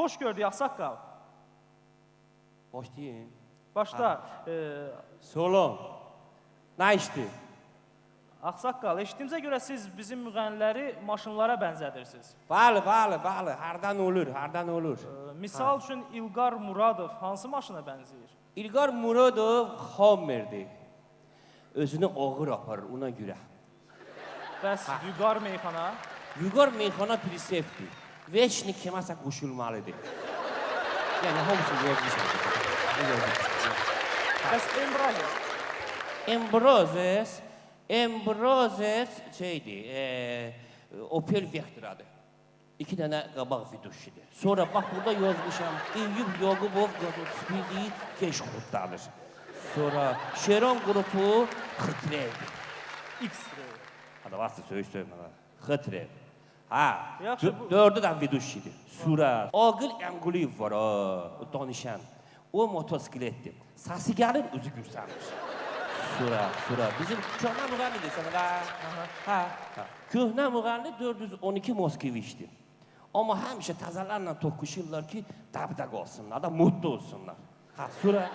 Xoş gördük, Ağsaqqal. Hoş değil. Başda, Solon. Ne işti? Ağsaqqal, eşitdiyimizə görə siz bizim müğənniləri maşınlara bənzədirsiniz. Bəli. Hardan olur. Misal üçün İlqar Muradov hansı maşına bənzəyir? İlqar Muradov Hammer'di. Özünü ağır aparır ona görə. Bəs Vüqar meyxana? Vüqar meyxana prisepti. Veçni kiməsə qoşulmalıdır. Yəni hamısı yazmışam. Bəs Embraer? Embrozes şeydi, Opel Vectra'dı. 2 dənə qabaq viduşidir. Sonra bax burada yazmışam, Eyyub Yaqubov Qazotspidi Keşxuddadır. Sonra Şeron qrupu Xıtreydi. X-Ray. Hadi varsa söyleme. Xıtrev. Ha, Yaxşı, 4 də viduşidir. Surat. Aqil Əmquliyev var, danışan. O motosikletdir. Sası gəlir, özü gürsənmiş. Sura. Bizim köhnə müğənnidir sənə. Köhnə müğənni 412 Moskviçdir. Amma həmişə təzələrlə toqquşurlar ki, dəbdə qalsınlar da, mutlu olsunlar. Sura.